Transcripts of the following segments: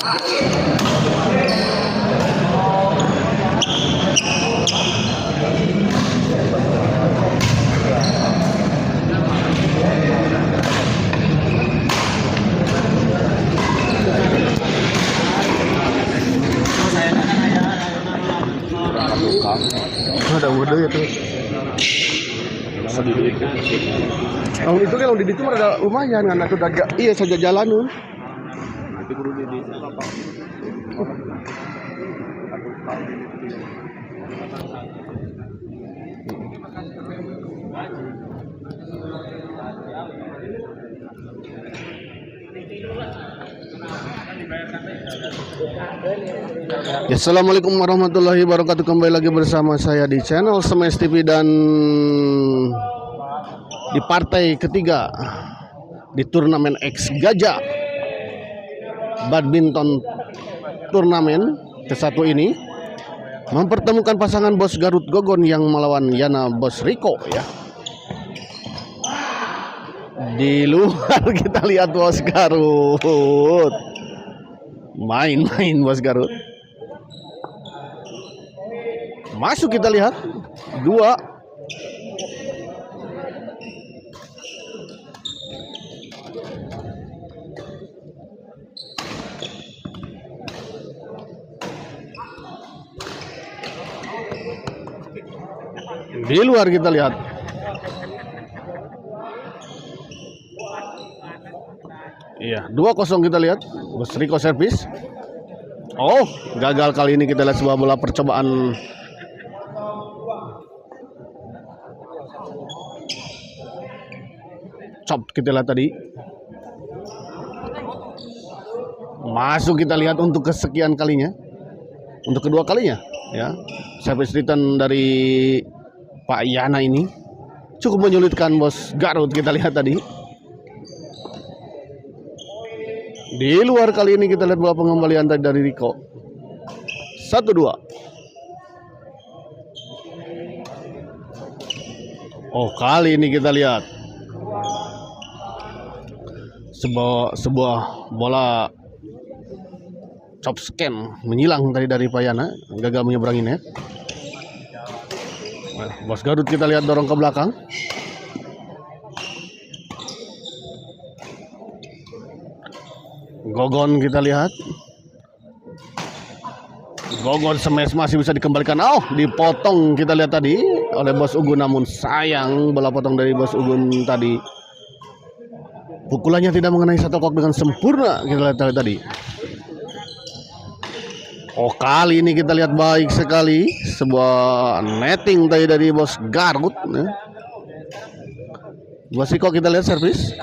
Ada udah itu. Kalau itu kan di situ ada lumayan kan aku daga. Iya saja jalan. Nanti kudu di apa? Ya, assalamualaikum warahmatullahi wabarakatuh. Kembali lagi bersama saya di channel Smash TV dan di partai ketiga di turnamen X Gajah badminton turnamen ke-1 ini mempertemukan pasangan Bos Garut Gogon yang melawan Yana Bos Riko ya. Di luar kita lihat Bos Garut main-main Bos Garut. Masuk kita lihat 2. Di luar kita lihat. Iya, 2-0 kita lihat. Bos Riko servis. Oh, gagal kali ini kita lihat sebuah bola percobaan. Chop kita lihat tadi. Masuk kita lihat untuk kesekian kalinya. Untuk kedua kalinya ya. Service return dari Pak Yana ini cukup menyulitkan Bos Garut kita lihat tadi. Di luar kali ini kita lihat bola pengembalian tadi dari Riko. 1-2. Oh, kali ini kita lihat sebuah bola chop scan menyilang tadi dari Payana, gagal menyeberangi net. Bos Garut kita lihat dorong ke belakang. Gogon kita lihat. Gogon smash masih bisa dikembalikan. Oh, dipotong kita lihat tadi oleh Bos Ugun, namun sayang bola potong dari Bos Ugun tadi. Pukulannya tidak mengenai shuttlecock dengan sempurna kita lihat tadi. Oh, kali ini kita lihat baik sekali sebuah netting tadi dari Bos Garut. Bos Riko kita lihat servis.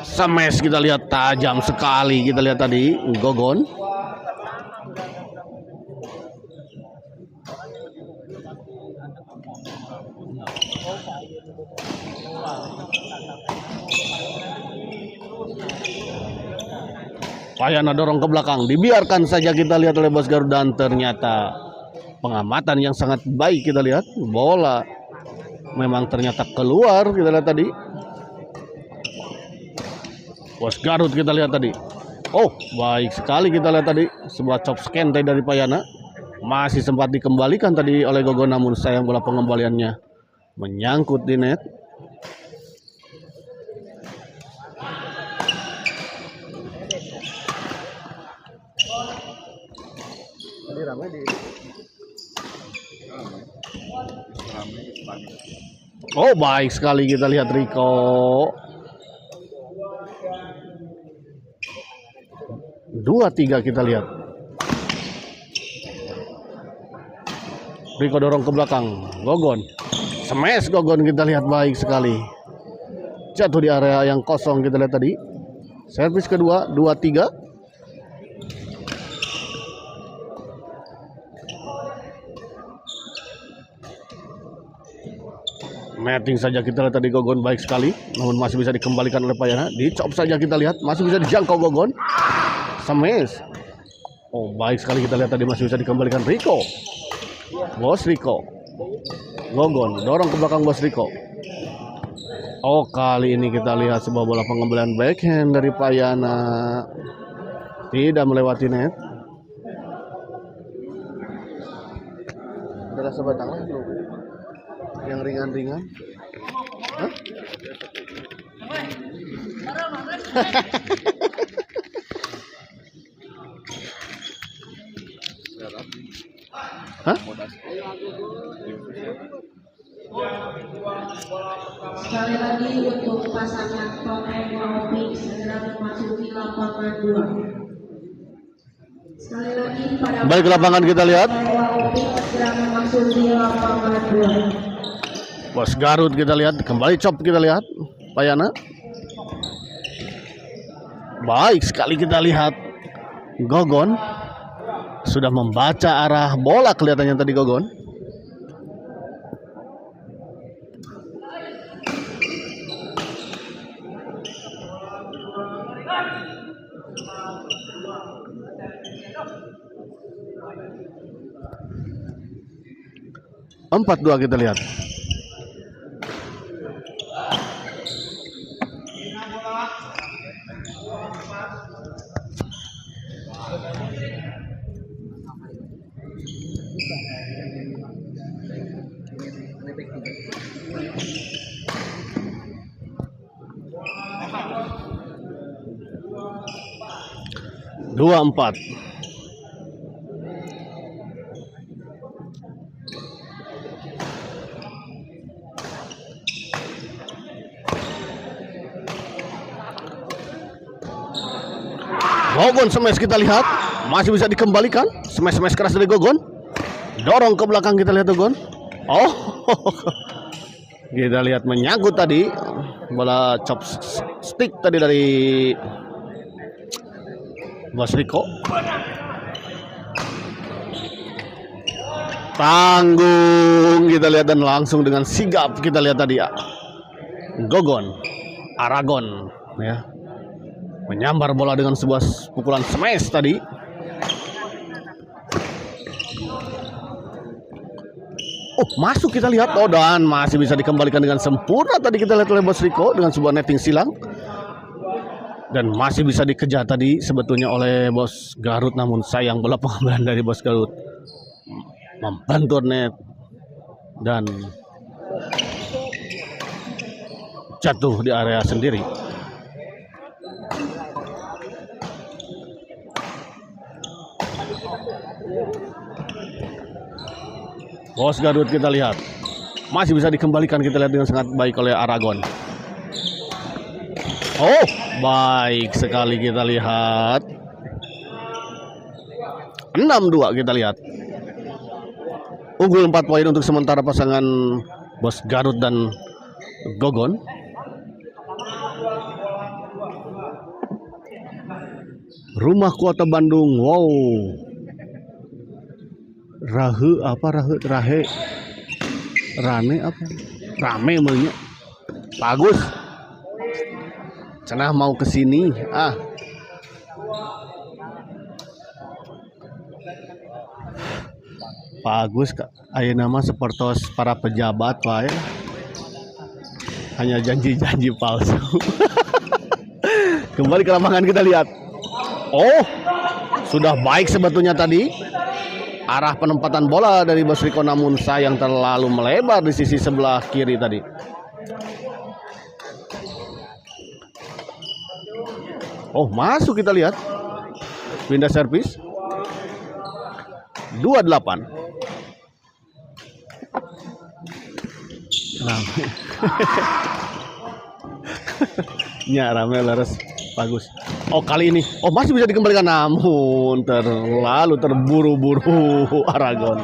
Smash kita lihat tajam sekali kita lihat tadi Gogon. Payana dorong ke belakang, dibiarkan saja kita lihat oleh Bos Garut dan ternyata pengamatan yang sangat baik kita lihat. Bola memang ternyata keluar kita lihat tadi. Bos Garut kita lihat tadi. Oh, baik sekali kita lihat tadi sebuah chop scan tadi dari Payana. Masih sempat dikembalikan tadi oleh Gogon, namun sayang bola pengembaliannya menyangkut di net. Oh, baik sekali kita lihat Riko. 2-3 kita lihat. Riko dorong ke belakang. Gogon. Smash Gogon kita lihat baik sekali. Jatuh di area yang kosong kita lihat tadi. Servis kedua 2-3. Netting saja kita lihat tadi Gogon baik sekali, namun masih bisa dikembalikan oleh Payana. Dicop saja kita lihat, masih bisa dijangkau Gogon. Smash. Oh, baik sekali kita lihat tadi masih bisa dikembalikan Riko. Bos Riko. Gogon dorong ke belakang Bos Riko. Oh, kali ini kita lihat sebuah bola pengembalian backhand dari Payana. Tidak melewati net. Ada rasa batang lagi bro. Yang ringan-ringan. Hah? Hah? Sekali lagi untuk pasangan pemain Opik segera memasuki lapangan 2. Sekali lagi pada Balik ke lapangan kita lihat. Opik segera memasuki lapangan 2. Bos Garut kita lihat. Kembali chop kita lihat. Payana. Baik sekali kita lihat. Gogon sudah membaca arah bola kelihatannya tadi Gogon. Empat dua kita lihat. Dua empat. Gogon smash kita lihat. Masih bisa dikembalikan. Smash keras dari Gogon. Dorong ke belakang kita lihat Gogon. Oh. Kita lihat menyangkut tadi. Bola chop stick tadi dari Bos Riko. Tanggung kita lihat dan langsung dengan sigap kita lihat tadi ya. Gogon Aragon ya. Menyambar bola dengan sebuah pukulan smash tadi. Oh, masuk kita lihat. Oh, dan masih bisa dikembalikan dengan sempurna tadi kita lihat oleh Bos Riko dengan sebuah netting silang. Dan masih bisa dikejar tadi sebetulnya oleh Bos Garut, namun sayang bola pengembalian dari Bos Garut membentur net dan jatuh di area sendiri. Bos Garut kita lihat masih bisa dikembalikan kita lihat dengan sangat baik oleh Aragon. Oh, baik sekali kita lihat. 6-2 kita lihat. Unggul 4 poin untuk sementara pasangan Bos Garut dan Gogon. Rumah Kota Bandung. Wow. Rahe Rane apa? Rame mulanya. Bagus. Cenah mau ke sini. Bagus Kak. Aya nama sepertos para pejabat wae. Hanya janji-janji palsu. Kembali ke lapangan kita lihat. Oh, sudah baik sebetulnya tadi arah penempatan bola dari Bos Riko, namun sayang terlalu melebar di sisi sebelah kiri tadi. Oh, masuk kita lihat. Pindah servis. 28. Rame. Ya, rame laras. Bagus. Oh, kali ini. Oh, masih bisa dikembalikan, namun terlalu terburu-buru Aragon.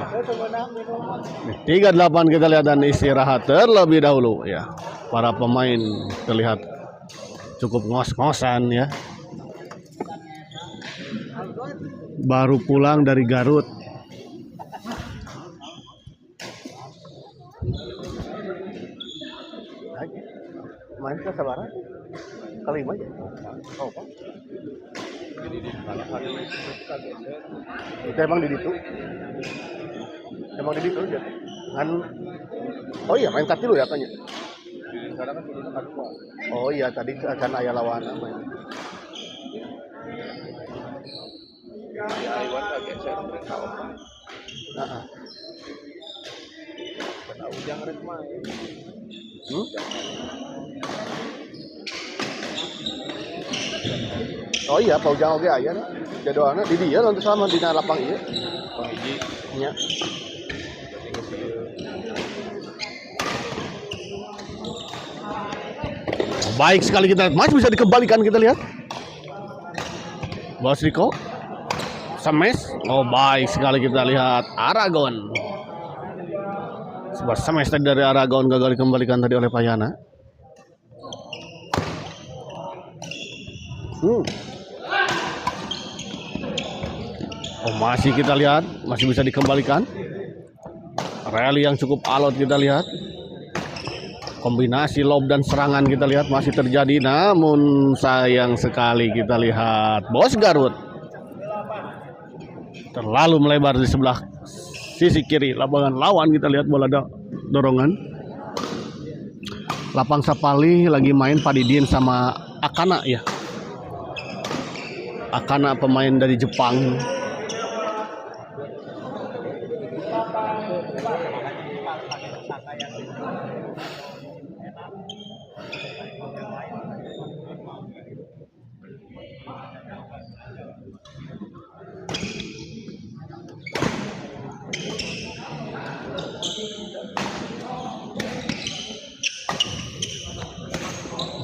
38 kita lihat dan istirahat terlebih dahulu ya. Para pemain terlihat cukup ngos-ngosan ya. Baru pulang dari Garut. Main ke sabaran? Kali ini aja. Oh, Pak. Itu emang di situ. Emang di situ aja. Kan. Oh iya, main kaki lu ya katanya. Oh iya, tadi akan ayah lawan apa ya? Nah, hmm? Oh iya, Paujang oge aya nih. Jadwalna di dieu nanti sama dina lapang ieu. Nya. Baik sekali kita lihat, masih bisa dikembalikan kita lihat. Bos Riko, smash. Oh baik sekali kita lihat Aragon. Sebuah smash tadi dari Aragon gagal dikembalikan tadi oleh Payana. Oh masih kita lihat, masih bisa dikembalikan. Rally yang cukup alot kita lihat. Kombinasi lob dan serangan kita lihat masih terjadi, namun sayang sekali kita lihat Bos Garut terlalu melebar di sebelah sisi kiri lapangan lawan. Kita lihat bola dorongan. Lapang Sapali lagi main Padidin sama Akana ya. Akana pemain dari Jepang.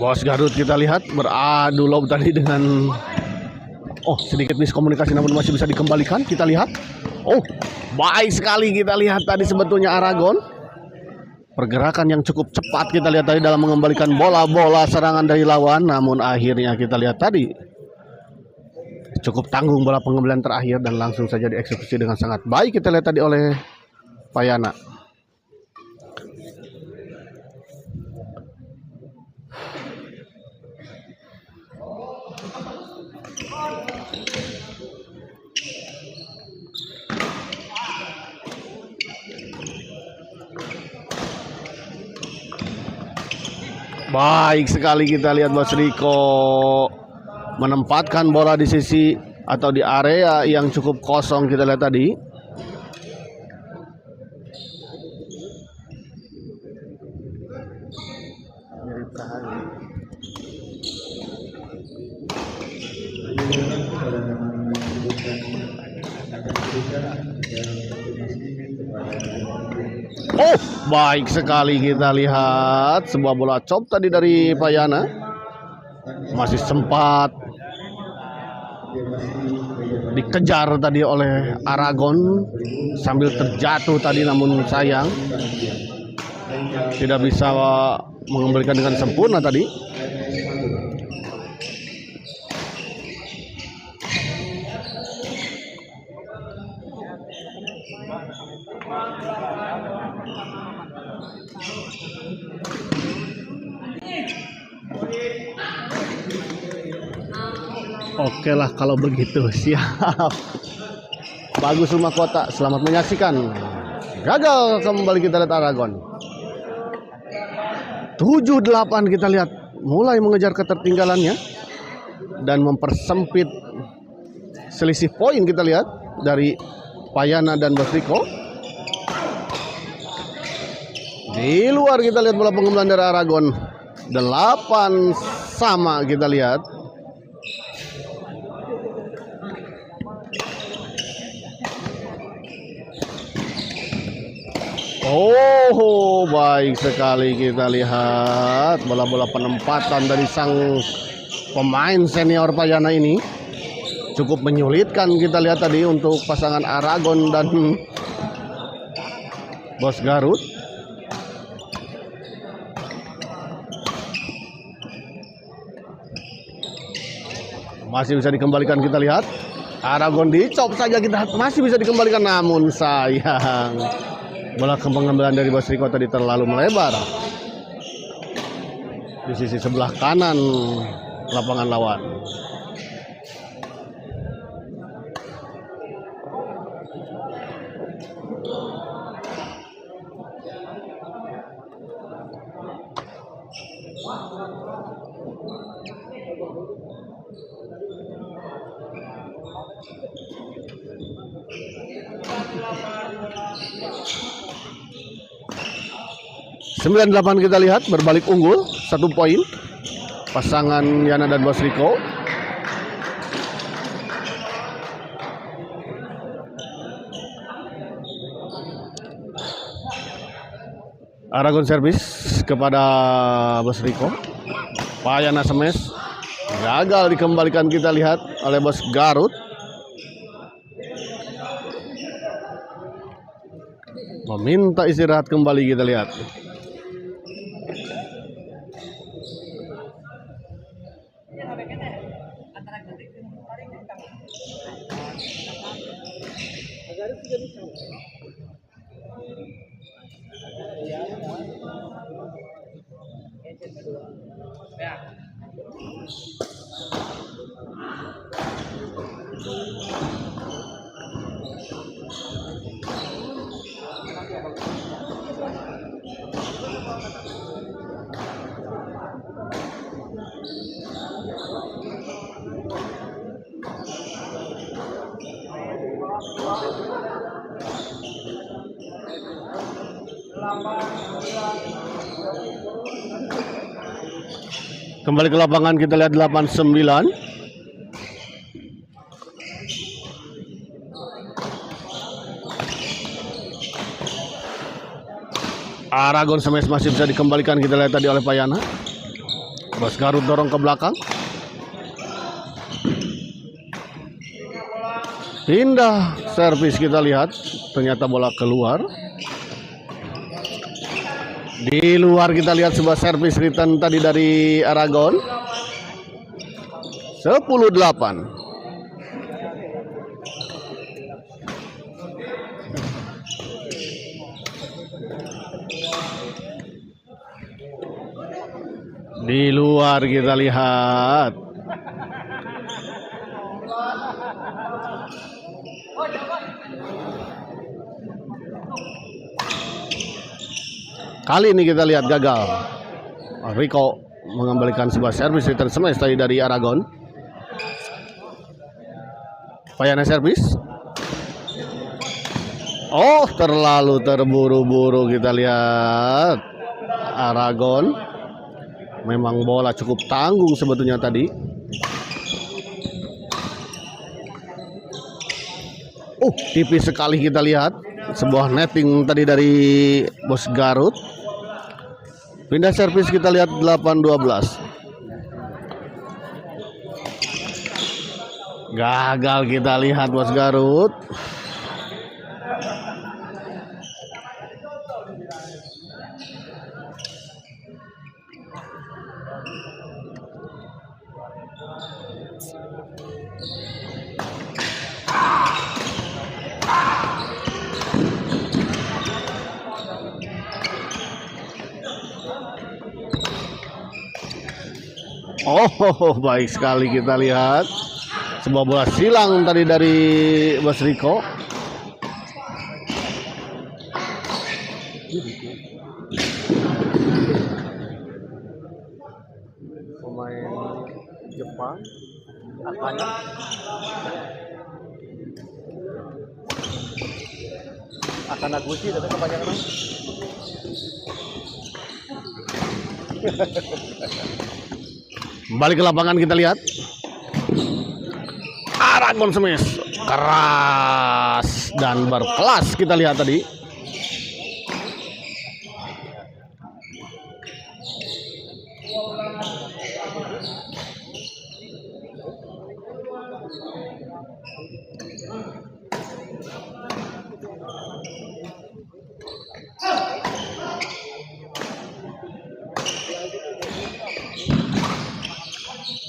Bos Garut kita lihat beradu lob tadi dengan sedikit miskomunikasi namun masih bisa dikembalikan. Kita lihat. Oh, baik sekali kita lihat tadi sebetulnya Aragon. Pergerakan yang cukup cepat kita lihat tadi dalam mengembalikan bola-bola serangan dari lawan, namun akhirnya kita lihat tadi cukup tanggung bola pengembalian terakhir dan langsung saja dieksekusi dengan sangat baik kita lihat tadi oleh Payana. Baik sekali kita lihat Bos Riko menempatkan bola di sisi atau di area yang cukup kosong kita lihat tadi. Oh, baik sekali kita lihat sebuah bola chop tadi dari Payana. Masih sempat dikejar tadi oleh Aragon sambil terjatuh tadi, namun sayang tidak bisa mengembalikan dengan sempurna tadi. Oke lah kalau begitu, siap. Bagus Rumah Kota, selamat menyaksikan. Gagal kembali kita lihat Aragon. 7-8 kita lihat mulai mengejar ketertinggalannya dan mempersempit selisih poin kita lihat dari Payana dan Bos Riko. Di luar kita lihat bola pengembalian dari Aragon. 8 sama kita lihat. Oh, baik sekali kita lihat bola-bola penempatan dari sang pemain senior Payana ini cukup menyulitkan kita lihat tadi untuk pasangan Aragon dan Bos Garut. Masih bisa dikembalikan kita lihat. Aragon dicop saja kita masih bisa dikembalikan, namun sayang bola pengembalian dari Bos Riko tadi terlalu melebar di sisi sebelah kanan lapangan lawan. Sembilan delapan kita lihat berbalik unggul 1 poin pasangan Yana dan Bos Riko. Aragon servis kepada Bos Riko. Pak Yana smash gagal dikembalikan kita lihat oleh Bos Garut. Meminta istirahat kembali kita lihat. Kembali ke lapangan kita lihat 8-9. Aragon smash masih bisa dikembalikan kita lihat tadi oleh Pak Yana. Bos Garut dorong ke belakang. Indah servis kita lihat, ternyata bola keluar. Di luar kita lihat sebuah servis return tadi dari Aragon. 10-8. Di luar kita lihat. Kali ini kita lihat gagal. Riko mengembalikan sebuah servis return smash tadi dari Aragon. Payana servis. Oh, terlalu terburu-buru kita lihat. Aragon memang bola cukup tanggung sebetulnya tadi. Tipis sekali kita lihat. Sebuah netting tadi dari Bos Garut. Pindah servis kita lihat 8-12. Gagal kita lihat Bos Garut. Oh, baik sekali kita lihat. Sebuah bola silang tadi dari Bos Riko. Pemain Jepang apanya? Akan Agusti tapi kepanjangan. Balik ke lapangan kita lihat. Aragon smash keras dan berkelas kita lihat tadi.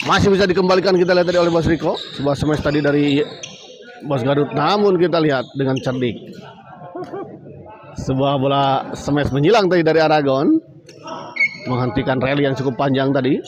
Masih bisa dikembalikan kita lihat tadi oleh Bos Riko. Sebuah smash tadi dari Bos Garut, namun kita lihat dengan cerdik. Sebuah bola smash menyilang tadi dari Aragon, menghentikan rally yang cukup panjang tadi.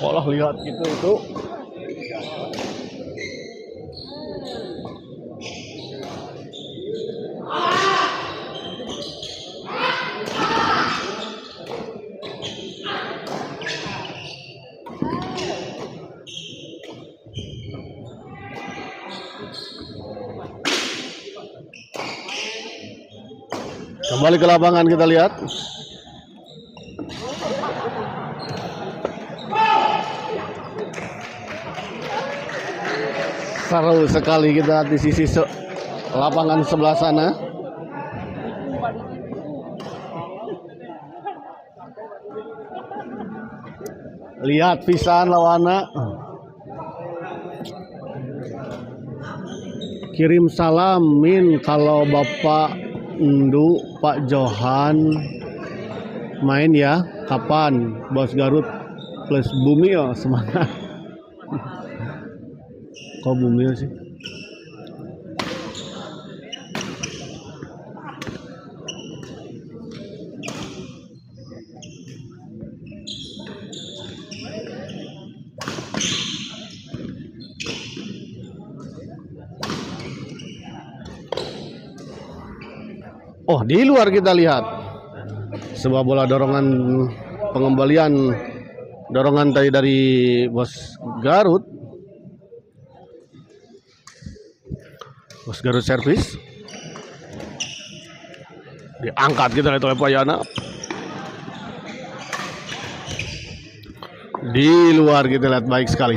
Olah lihat gitu itu. Kembali ke lapangan kita lihat. Seru sekali kita di sisi lapangan sebelah sana. Lihat pisan lawana. Kirim salam min kalau Bapak Ndu Pak Johan main ya. Kapan Bos Garut plus Bumil semangat. Kok Bumil sih? Oh, di luar kita lihat sebuah bola dorongan pengembalian dorongan tadi dari Bos Garut. Bos Garut servis. Diangkat kita lihat oleh Payana. Di luar kita lihat baik sekali.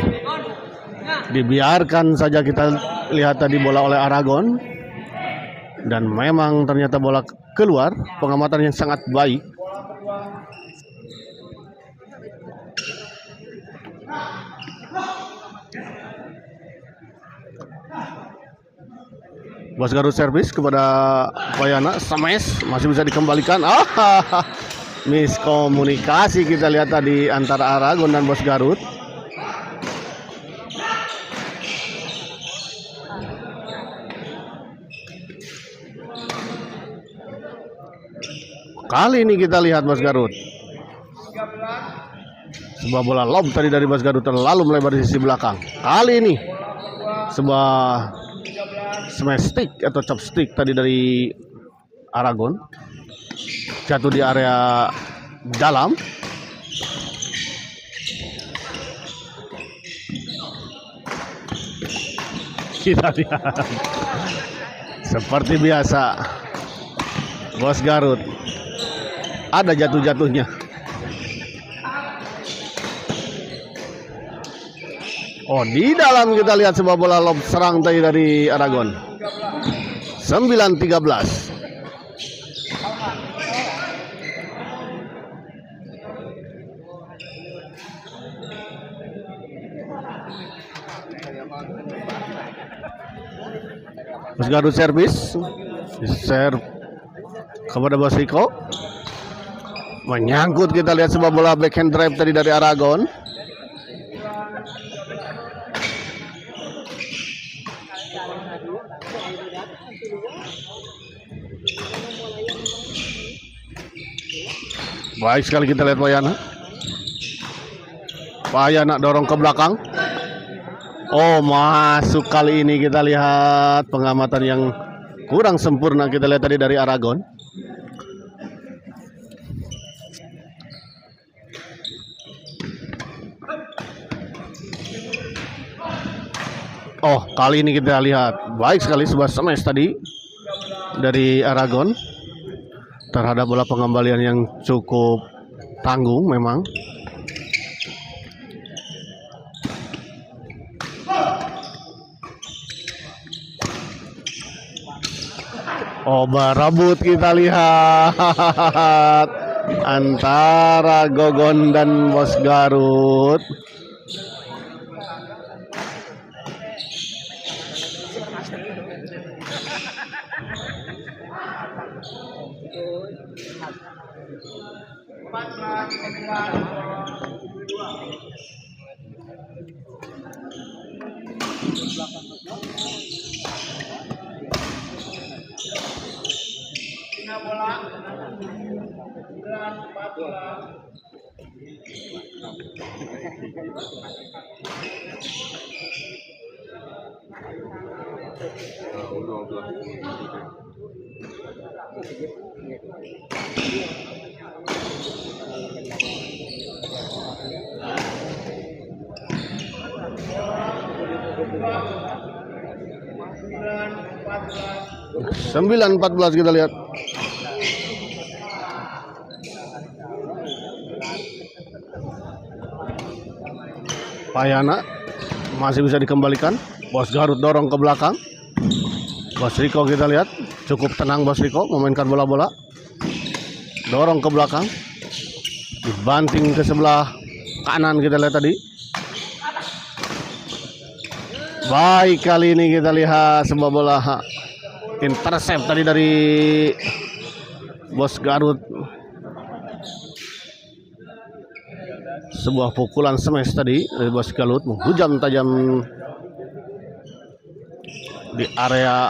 Dibiarkan saja kita lihat tadi bola oleh Aragon. Dan memang ternyata bola keluar, pengamatan yang sangat baik. Bos Garut servis kepada Payana, smash masih bisa dikembalikan. Miskomunikasi kita lihat tadi antara Aragon dan Bos Garut. Kali ini kita lihat Bos Garut. Sebuah bola lob tadi dari Bos Garut terlalu melebar di sisi belakang. Kali ini sebuah smash stick atau chopstick tadi dari Aragon. Jatuh di area dalam. Kita lihat. Seperti biasa Bos Garut ada jatuh-jatuhnya. Oh, di dalam kita lihat sebuah bola lob serang tadi dari Aragon. 9-13. Bos Garut servis. Serve kepada Bos Riko. Menyangkut kita lihat sebuah bola backhand drive tadi dari Aragon. Baik sekali kita lihat Payana. Payana dorong ke belakang. Oh, masuk kali ini kita lihat pengamatan yang kurang sempurna kita lihat tadi dari Aragon. Oh, kali ini kita lihat baik sekali sebuah smash tadi dari Aragon terhadap bola pengembalian yang cukup tanggung memang. Oh, berebut kita lihat antara Gogon dan Bos Garut. Sembilan 14 kita lihat. Payana masih bisa dikembalikan. Bos Garut dorong ke belakang. Bos Riko kita lihat cukup tenang. Bos Riko memainkan bola-bola, dorong ke belakang, dibanting ke sebelah kanan kita lihat tadi. Baik, kali ini kita lihat sebuah bola intercept tadi dari Bos Garut. Sebuah pukulan smash tadi dari Bos Garut menghujam tajam di area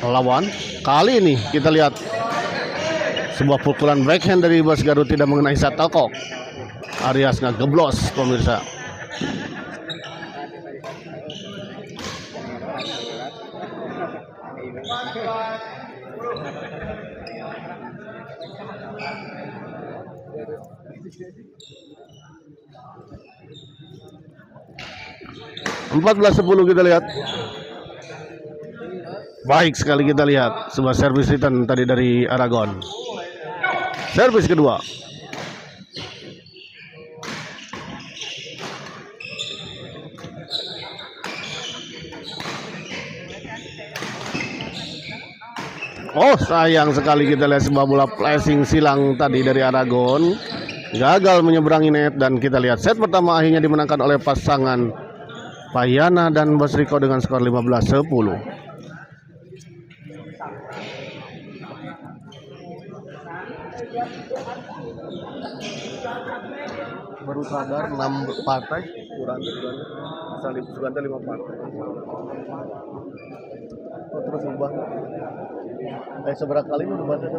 lawan. Kali ini kita lihat sebuah pukulan backhand dari Bos Garut tidak mengenai shuttlecock. Arias ngegeblos pemirsa. Empat belas 10 kita lihat. Baik sekali kita lihat sebuah servis return tadi dari Aragon. Servis kedua. Oh, sayang sekali kita lihat sebuah bola flashing silang tadi dari Aragon. Gagal menyeberangi net dan kita lihat set pertama akhirnya dimenangkan oleh pasangan Payana dan Bos Riko dengan skor 15-10. Baru sadar 6 partai kurang Suganda 5 partai. Oh, terus ubah. Seberapa kali ubah tadi?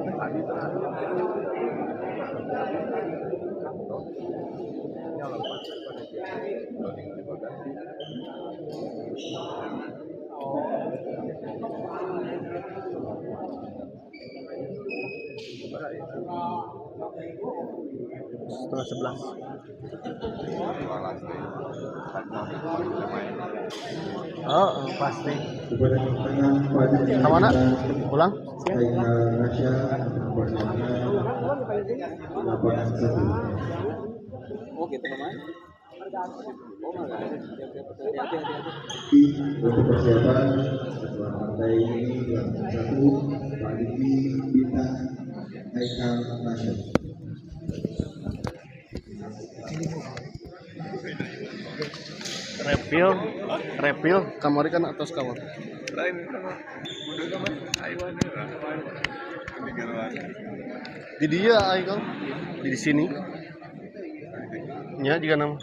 Setengah 11. Oh, pasti. Kemana? Pulang? Oh gitu teman. Untuk persiapan setelah partai ini yang satu Pak Diki Bintang Haikal Nasyid. Repil kamari kan atas kawan. Lain Di dia Aikal di sini. Ya juga nama.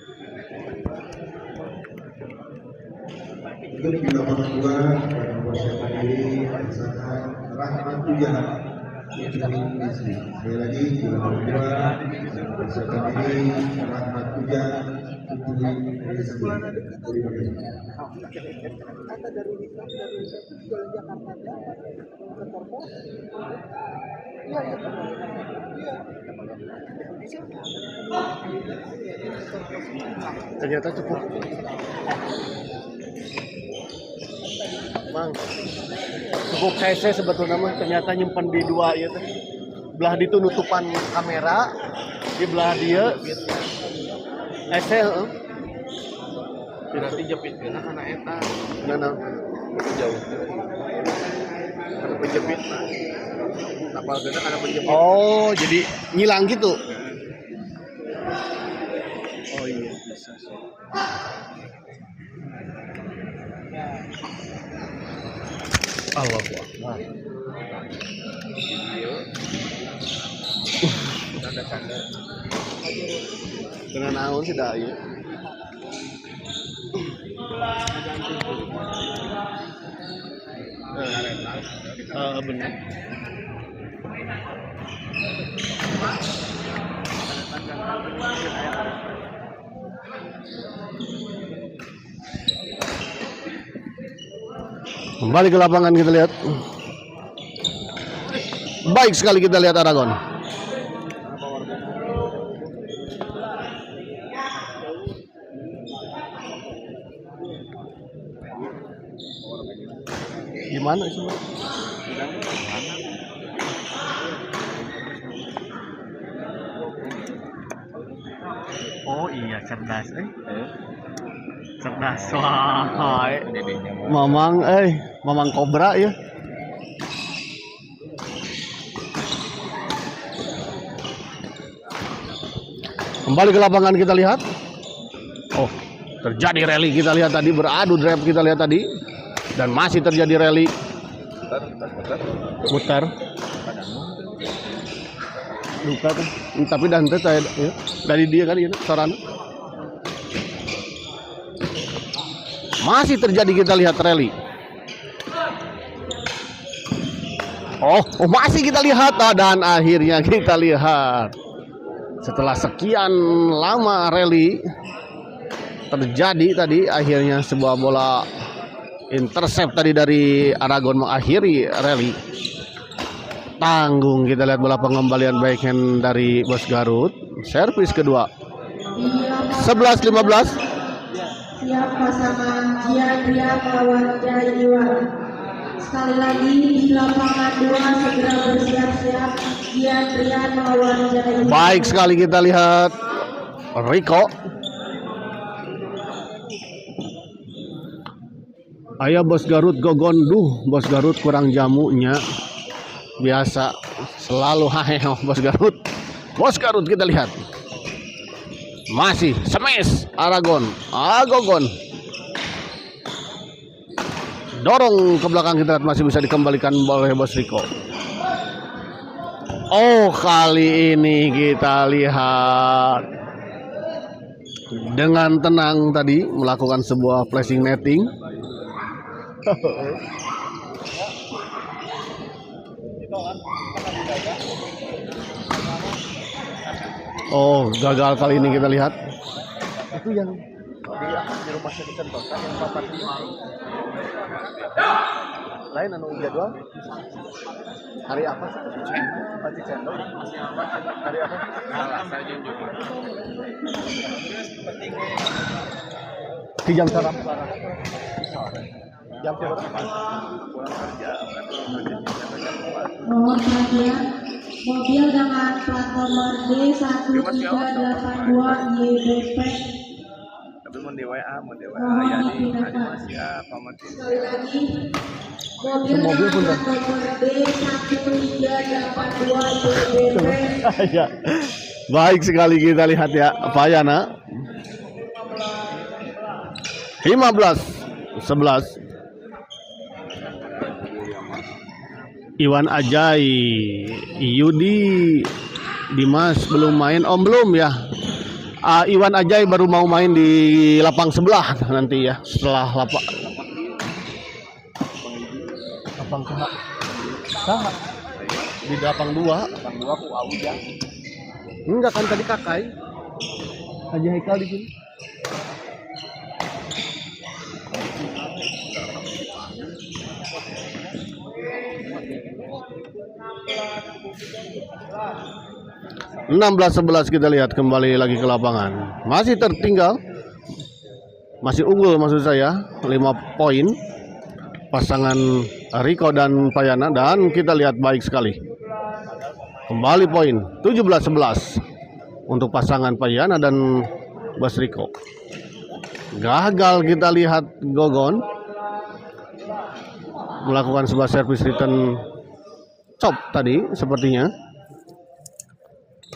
Untuk di lapangan 2 pada persiapan ini pasangan Rahmat Pujahan sekali lagi di lapangan 2 persiapan ini Rahmat Pujahan terima Ternyata cukup. Mang, cukup hese sebetulnya mah ternyata nyimpan di dua ya teh. Belah itu nutupan kamera, di belah dia gitu. Hese heeh. Berarti jepitkeuna kana eta. Mana? Jauh. Kana penjepit. Kapal geuna kana penjepit. Oh, jadi ngilang gitu. Oh iya bisa sih. Allahu Akbar. Tanda-tanda. Dengan naon sih dah ieu. Benar. Kembali ke lapangan kita lihat. Baik sekali kita lihat Aragon. Gimana sih? Oh iya, cerdas cerdas. Wah, Mamang Kobra ya. Kembali ke lapangan kita lihat. Oh, terjadi rally kita lihat tadi, beradu drive kita lihat tadi, dan masih terjadi rally. Mutar. Luka kan, tapi dan saya ya, dari dia kan ini sarana. Masih terjadi kita lihat rally. Oh, masih kita lihat dan akhirnya kita lihat setelah sekian lama rally terjadi tadi, akhirnya sebuah bola intercept tadi dari Aragon mengakhiri rally. Tanggung kita lihat bola pengembalian backhand dari Bos Garut. Servis kedua. 11-15. Siap pasangan Jiandria melawan Jaiwan. Sekali lagi di lapangan 2 segera bersiap-siap. Jiandria melawan Jaiwan. Baik sekali kita lihat Riko. Ayah Bos Garut Gogon. Bos Garut kurang jamunya. Biasa selalu Bos Garut. Bos Garut kita lihat. Masih smash Aragon. Gogon. Dorong ke belakang kita lihat, masih bisa dikembalikan oleh Bos Riko. Oh, kali ini kita lihat dengan tenang tadi melakukan sebuah flashing netting. Oh, gagal kali ini kita lihat. Itu yang di rumah sakit Sentosa yang papat lain anu jadwal hari apa sih? Pasti cendol. Hari apa? Selasa juga. Di jam sarap jam berapa? Pulang kerja. Mohon perhatian, mobil dengan plat nomor D1382 YBP. Tapi mau di WA Mohon ya dipindahkan. siapa mati. Sekali lagi, mobil dengan plat nomor D1382 YBP. Ya. Baik sekali kita lihat ya, Payana. 15-11. Iwan Ajay, Yudi, Dimas belum main. Om belum ya. Iwan Ajay baru mau main di lapang sebelah nanti ya, setelah lapang saha di lapang 2 ku Auja. Enggak kan tadi Kakai. Haji Haikal di sini. (16-11) kita lihat kembali lagi ke lapangan. Masih tertinggal, masih unggul maksud saya 5 poin pasangan Riko dan Payana, dan kita lihat baik sekali kembali poin 17-11 untuk pasangan Payana dan Bos Riko. Gagal kita lihat Gogon melakukan sebuah service return chop tadi sepertinya.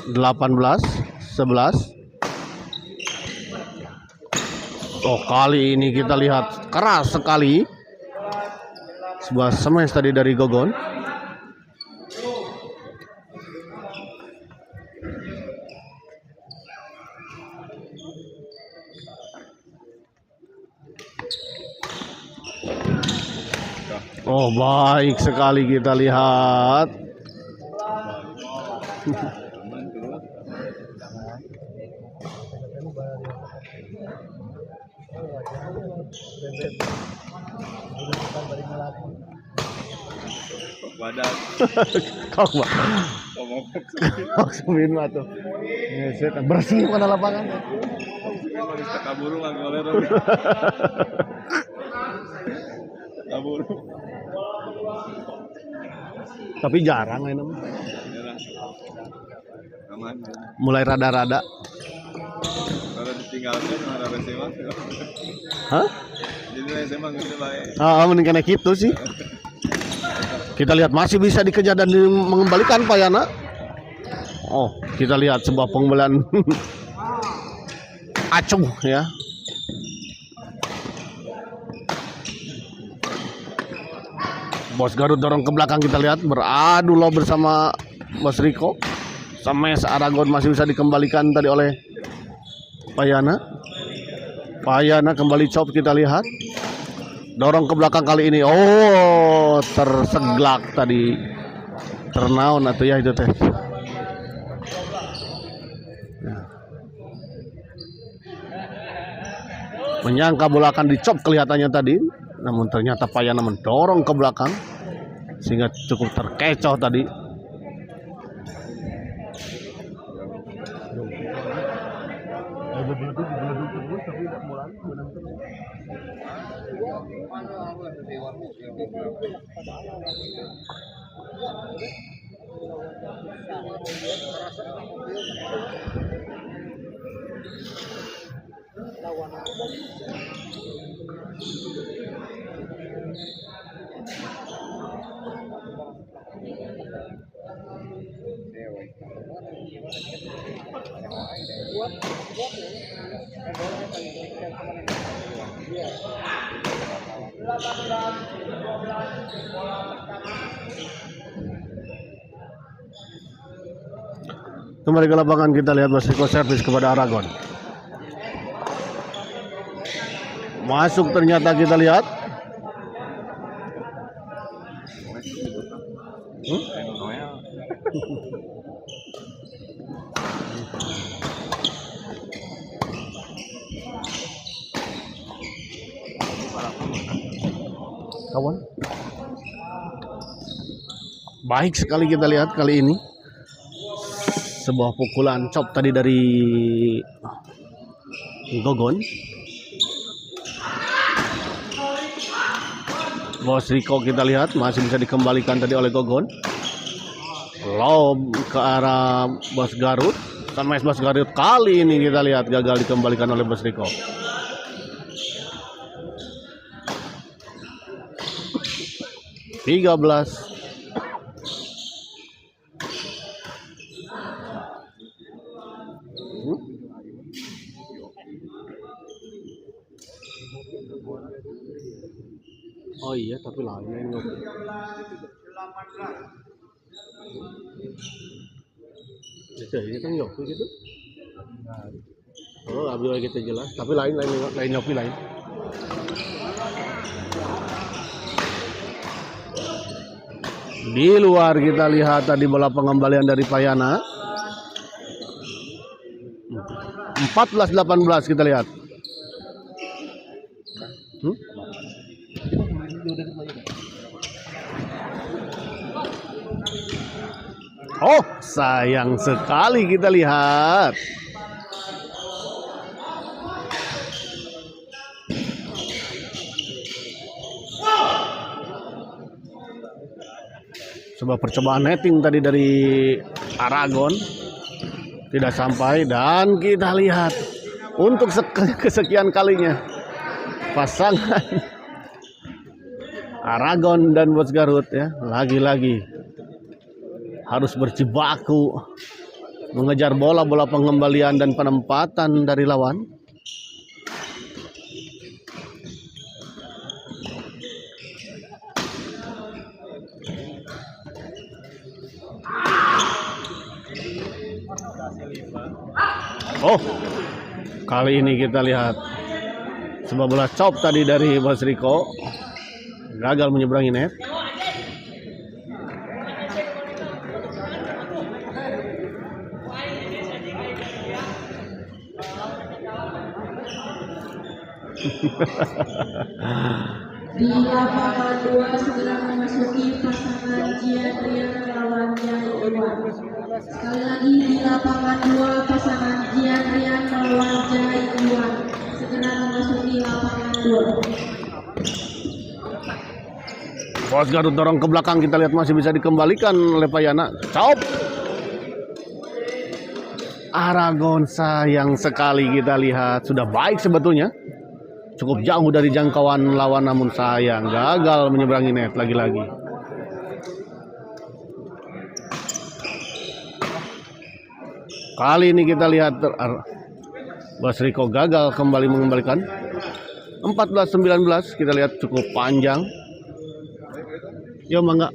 18-11. Oh, kali ini kita lihat keras sekali sebuah smash tadi dari Gogon. Oh, baik sekali kita lihat. Badan. Kok Pak? Ngomong. Maksudin mah tuh. Ngeset bersih mana lapangan. Harus kaburu nggak ngoler. Kaburu. Tapi jarang ini mah. Aman. Mulai rada-rada. Kalau ditinggalkan ada SMA. Hah? Jadi SMA gitu baik. Mending kena gitu sih. Kita lihat masih bisa dikejar dan mengembalikan Payana. Oh, kita lihat sebuah pengembalian acuh ya. Bos Garut dorong ke belakang, kita lihat beradu loh bersama Bos Riko. Sama Aragon masih bisa dikembalikan tadi oleh Payana. Payana kembali chop, kita lihat. Dorong ke belakang kali ini. Oh, terseglak tadi. Ternaun atau ya itu teh. Menyangka bola akan dicop kelihatannya tadi, namun ternyata Payana mendorong ke belakang sehingga cukup terkecoh tadi. Kembali ke lapangan, kita lihat Bos Riko servis kepada Aragon. Masuk ternyata, kita lihat. Kawan. Baik sekali kita lihat kali ini. Sebuah pukulan chop tadi dari Gogon. Bos Riko kita lihat masih bisa dikembalikan tadi oleh Gogon. Lob ke arah Bos Garut. Sama Bos Garut kali ini kita lihat gagal dikembalikan oleh Bos Riko. (13). Oh iya, tapi lain nyopi. Ini kan nyopi gitu. Oh, abis lagi kita jelas, tapi lain nyopi lain. Di luar kita lihat tadi bola pengembalian dari Payana. 14-18 kita lihat. Oh, sayang sekali kita lihat. Sebuah percobaan netting tadi dari Aragon tidak sampai, dan kita lihat untuk kesekian kalinya pasangan Aragon dan Bos Garut ya lagi-lagi harus berjibaku mengejar bola-bola pengembalian dan penempatan dari lawan. Oh, kali ini kita lihat sebuah bola chop tadi dari Bos Riko gagal menyeberangi net. Di lapangan 2 segera memasuki pasangan Gia Sekali lagi di lapangan 2 pasangan Jian Rian melawan Jai Iwan. Segera memasuki lapangan 2. Bos Garut dorong ke belakang, kita lihat masih bisa dikembalikan oleh Payana. Chop. Aragon sayang sekali, kita lihat sudah baik sebetulnya. Cukup jauh dari jangkauan lawan, namun sayang gagal menyeberangi net lagi-lagi. Kali ini kita lihat Bos Riko gagal kembali mengembalikan. 14-19, kita lihat cukup panjang. Yo mangga.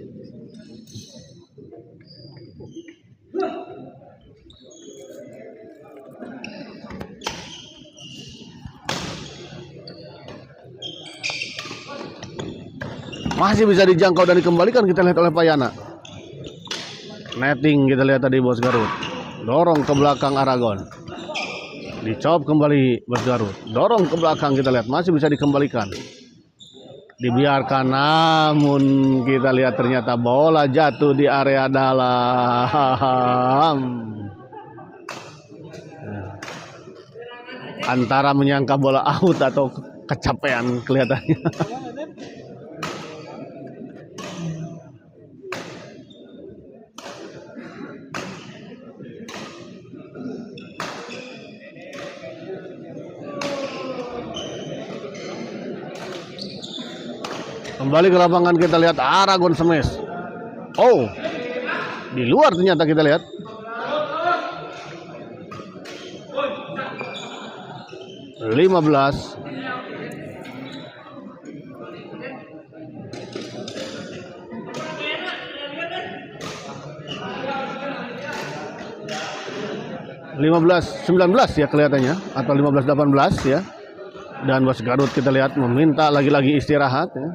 Masih bisa dijangkau dan dikembalikan, kita lihat oleh Payana. Netting kita lihat tadi Bos Garut. Dorong ke belakang Aragon. Dicop kembali Bos Garut. Dorong ke belakang, kita lihat masih bisa dikembalikan. Dibiarkan, namun kita lihat ternyata bola jatuh di area dalam. Antara menyangka bola out atau kecapean kelihatannya. Kembali ke lapangan, kita lihat Aragon smash. Oh, di luar ternyata kita lihat. Lima belas. Sembilan belas ya kelihatannya, atau 15-18 ya. Dan Bos Garut kita lihat meminta lagi-lagi istirahat ya.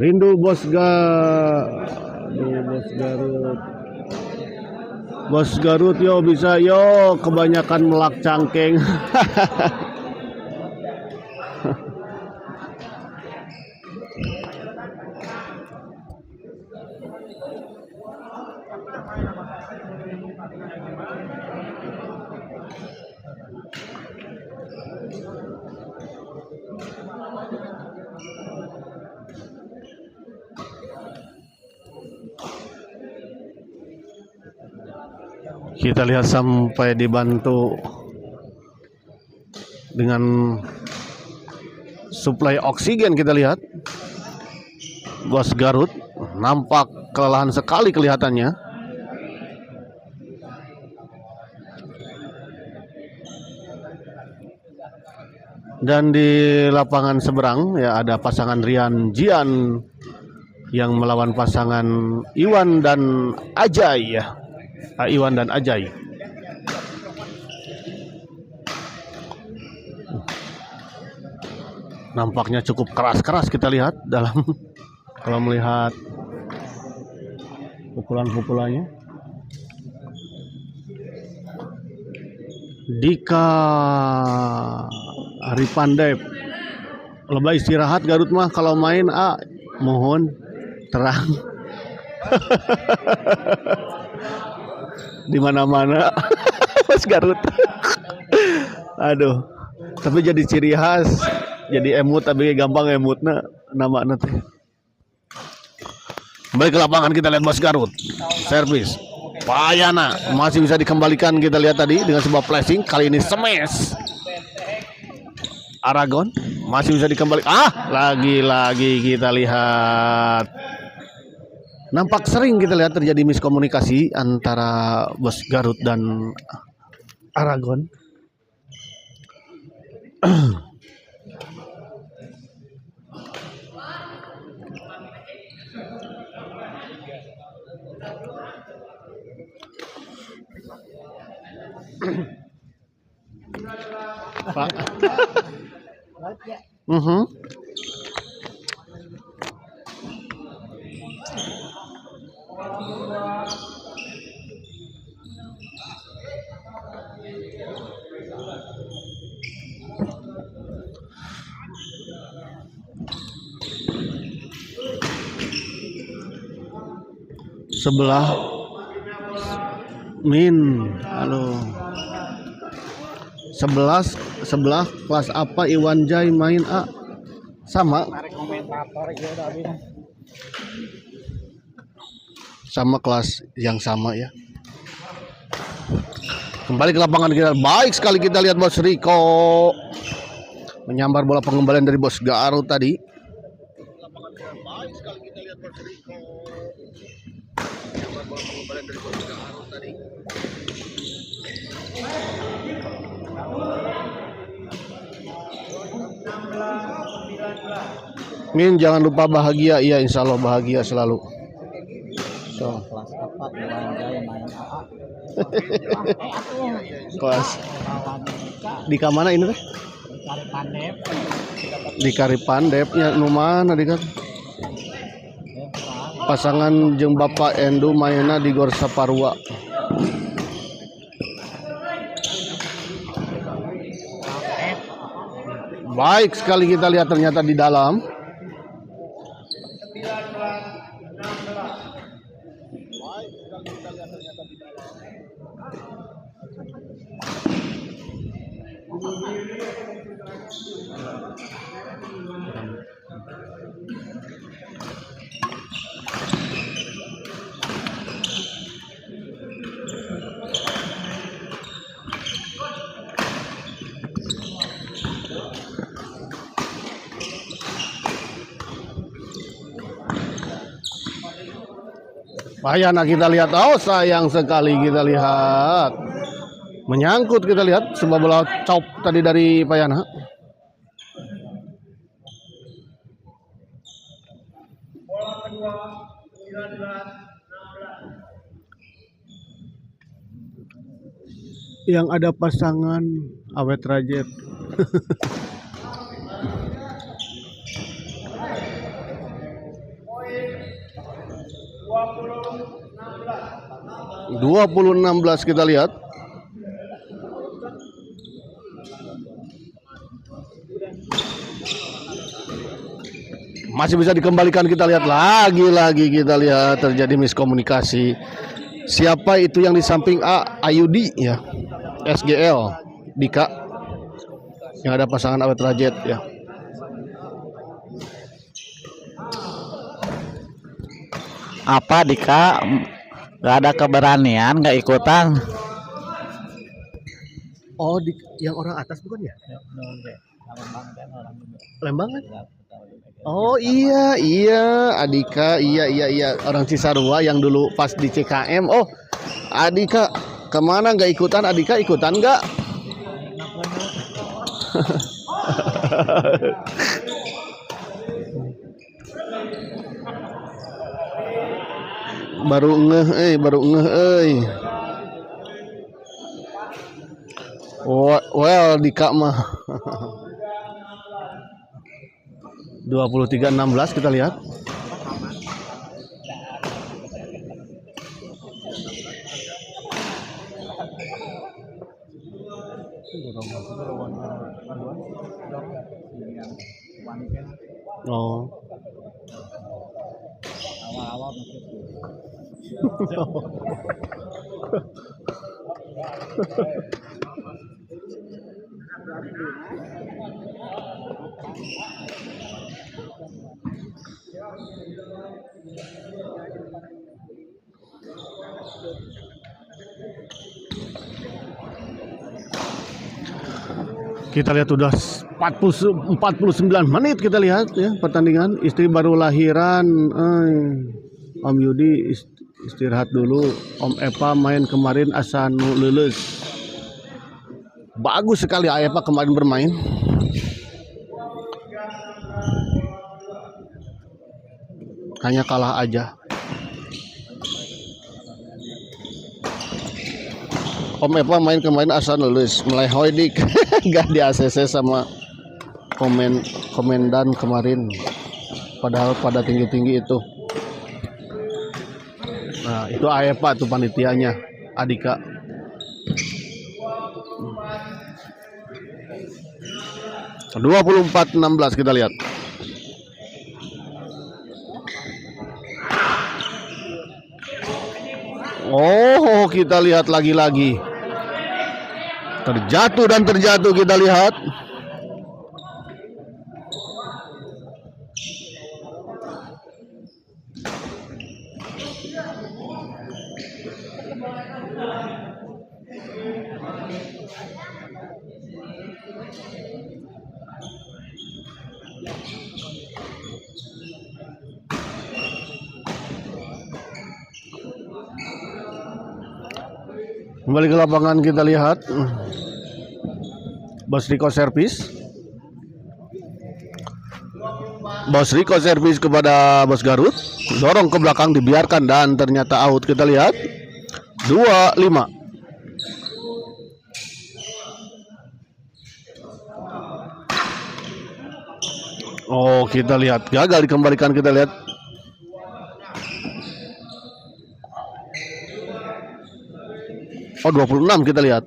Rindu Bos Garut. Bos Garut yo bisa yo, kebanyakan melak cangkeng. Kita lihat sampai dibantu dengan suplai oksigen, kita lihat Bos Garut nampak kelelahan sekali kelihatannya. Dan di lapangan seberang ya ada pasangan Rian Jian yang melawan pasangan Iwan dan Ajay ya. Iwan dan Ajay. Nampaknya cukup keras-keras kita lihat dalam kalau melihat pukulan-pukulannya. Dika Arifandep, lebih istirahat Garut mah kalau main mohon terang. Di mana-mana Bos Garut. Aduh, tapi jadi ciri khas, jadi emut, tapi gampang emutna nama nanti. Kembali ke lapangan, kita lihat Bos Garut servis. Payana masih bisa dikembalikan, kita lihat tadi dengan sebuah flashing, kali ini smash. Aragon masih bisa dikembali. Lagi-lagi kita lihat. Nampak sering kita lihat terjadi miskomunikasi antara Bos Garut dan Aragon. Pak. sebelah halo. Sebelah kelas apa Iwan Jai main A? Sama. Sama kelas yang sama ya. Kembali ke lapangan kita. Baik sekali kita lihat Bos Riko menyambar bola pengembalian dari Bos Garut tadi. Baik sekali kita lihat Bos Riko menyambar bola pengembalian dari Bos Garut tadi. Min, jangan lupa bahagia. Iya, insya Allah bahagia selalu. So. Kelas di kamana ini teh? Di Karipandep ya, nu mana di kan? Pasangan jeung Bapak Endu mainna di Gor Saparua. Baik sekali kita lihat ternyata di dalam. Bayana kita lihat, oh sayang sekali kita lihat. Menyangkut kita lihat sebuah bola chop tadi dari Payana. Bola kedua 19-16. Yang ada pasangan Awet Rajet. 20-16 kita lihat. Masih bisa dikembalikan, kita lihat lagi kita lihat terjadi miskomunikasi. Siapa itu yang di samping A? Ayudi ya. SGL Dika. Yang ada pasangan Awet Rajet ya. Apa Dika nggak ada keberanian nggak ikutan? Oh, yang orang atas bukan ya? Lembang kan? Oh iya Adika, iya orang Cisarua yang dulu pas di CKM. Oh Adika kemana nggak ikutan? Adika ikutan nggak? baru ngeh well Dika mah 23-16 kita lihat. Oh. Awal-awal kita lihat udah 49 menit kita lihat ya pertandingan. Istri baru lahiran. Om Yudi istirahat dulu. Om Epa main kemarin asa nu leuleus. Bagus sekali Epa kemarin bermain. Hanya kalah aja. Om Epa main kemarin asa lulus melehoy dik. Gak di ACC sama komandan kemarin. Padahal pada tinggi-tinggi itu. Nah itu Epa tuh panitianya Adika. Hmm. 24-16 kita lihat. Oh, kita lihat lagi-lagi. Terjatuh dan terjatuh kita lihat. Kembali ke lapangan kita lihat. Bos Riko servis. Bos Riko servis kepada Bos Garut. Dorong ke belakang dibiarkan dan ternyata out. Kita lihat 2-5. Oh, kita lihat gagal dikembalikan. Kita lihat. Oh, 26 kita lihat.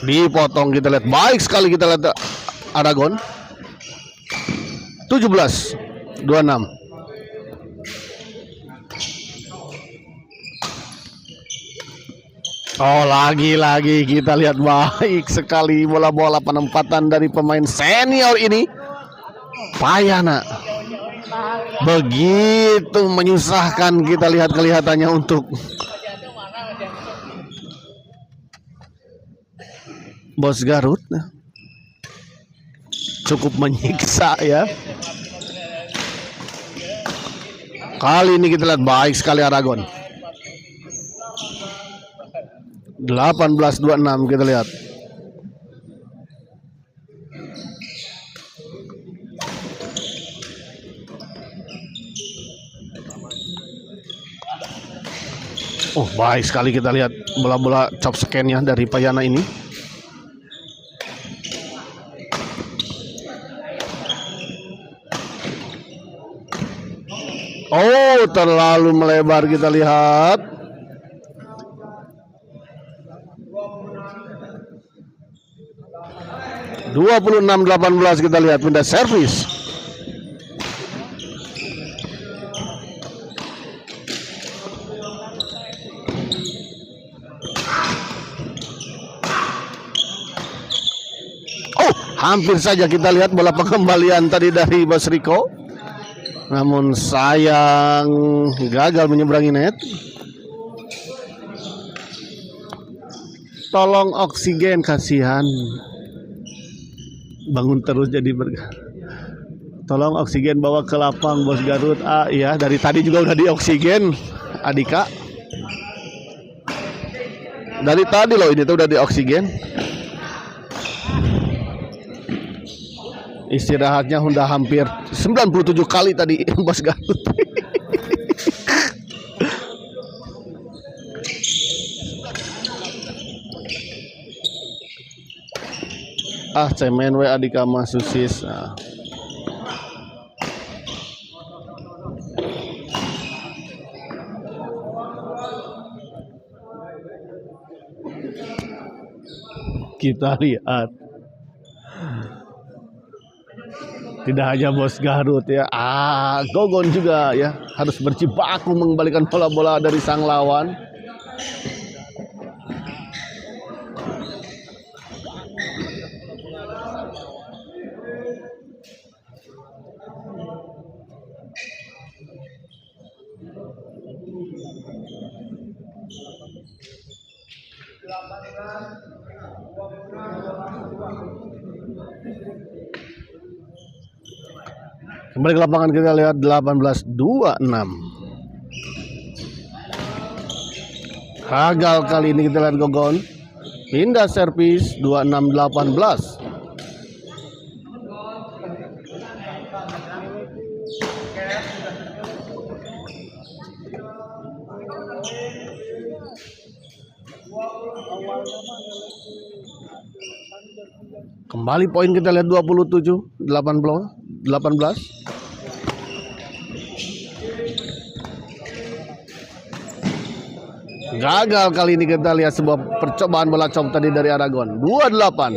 Dipotong kita lihat. Baik sekali kita lihat Aragon. 17-26. Oh, lagi-lagi kita lihat baik sekali bola-bola penempatan dari pemain senior ini. Payana. Begitu menyusahkan kita lihat kelihatannya untuk Bos Garut. Cukup menyiksa ya. Kali ini kita lihat baik sekali Aragon. 18-26 kita lihat. Oh, baik sekali kita lihat bola-bola chop scan-nya dari Payana ini. Oh, terlalu melebar kita lihat. (26-18) kita lihat pindah servis. Hampir saja kita lihat bola pengembalian tadi dari Bos Riko. Namun sayang gagal menyeberangi net. Tolong oksigen, kasihan. Bangun terus jadi Tolong oksigen bawa ke lapang Bos Garut. Ah iya, dari tadi juga udah di oksigen Adika. Dari tadi loh ini tuh udah di oksigen. Istirahatnya udah hampir 97 kali tadi Bos Garut. Cemen we Adika mah susis. Kita lihat. Tidak hanya Bos Garut ya, Gogon juga ya harus berjibaku mengembalikan bola-bola dari sang lawan. Kembali ke lapangan kita lihat 18-26. Gagal kali ini kita lihat Gogon. Pindah servis 26-18. Kembali poin kita lihat 27-18. Gagal kali ini kita lihat sebuah percobaan bola chop tadi dari Aragon. 28.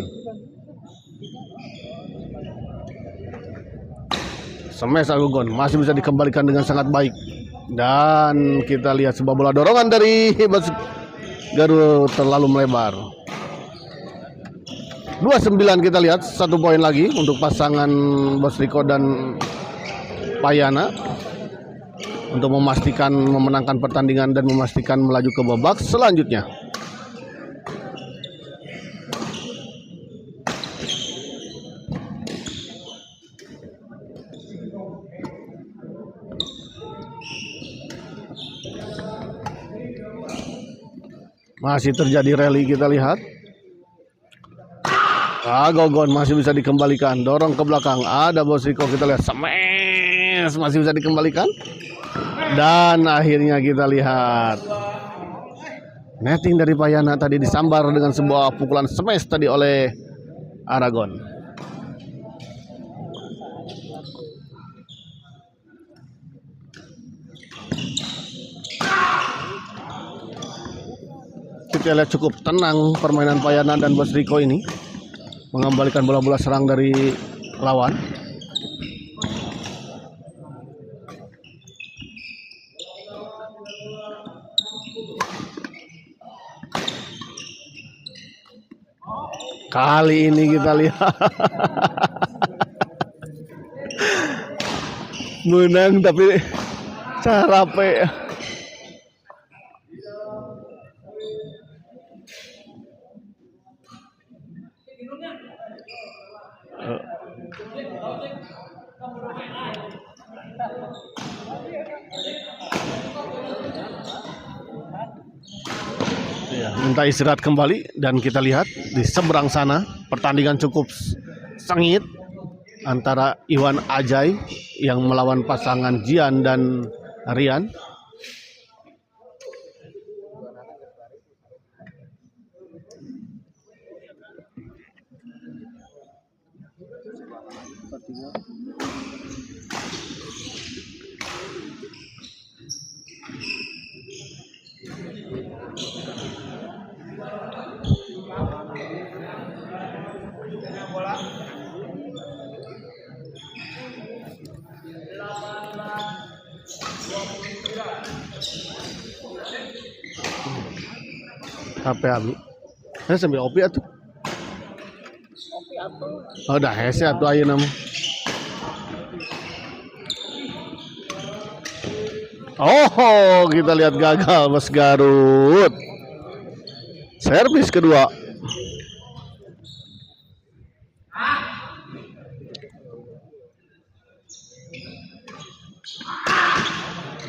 Smash Agogon masih bisa dikembalikan dengan sangat baik. Dan kita lihat sebuah bola dorongan dari Bos Garut terlalu melebar. 29 kita lihat 1 poin lagi untuk pasangan Bos Riko dan Payana untuk memastikan memenangkan pertandingan dan memastikan melaju ke babak selanjutnya. Masih terjadi rally kita lihat. Agogon masih bisa dikembalikan, dorong ke belakang. Ada Bos Riko kita lihat, smash masih bisa dikembalikan. Dan akhirnya kita lihat netting dari Payana tadi disambar dengan sebuah pukulan smash tadi oleh Aragon. Kita lihat cukup tenang permainan Payana dan Bos Riko ini mengembalikan bola-bola serang dari lawan. Kali ini kita lihat menang tapi carape. Ya, minta istirahat kembali dan kita lihat di seberang sana pertandingan cukup sengit antara Iwan Ajay yang melawan pasangan Jian dan Rian. HP abi. Saya sambil opi atuh. Oh dah hese atuh ayeuna mah. Oh, kita lihat gagal Bos Garut. Servis kedua.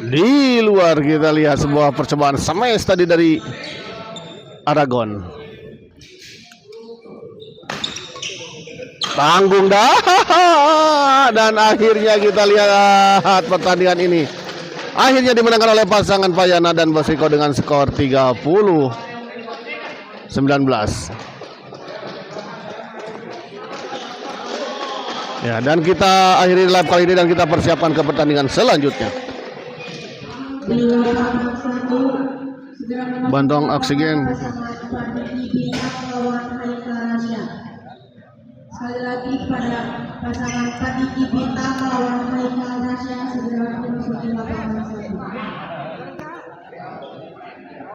Di luar kita lihat sebuah percobaan smash tadi dari Aragon. Tanggung dah. Dan akhirnya kita lihat pertandingan ini akhirnya dimenangkan oleh pasangan Payana dan Bos Riko dengan skor 30-19. Ya, dan kita akhiri live kali ini dan kita persiapan ke pertandingan selanjutnya. Bantong oksigen. Sekali lagi pada pasangan Padiki Bintang melawan Haikal Rasya segera memasuki lapangan 1.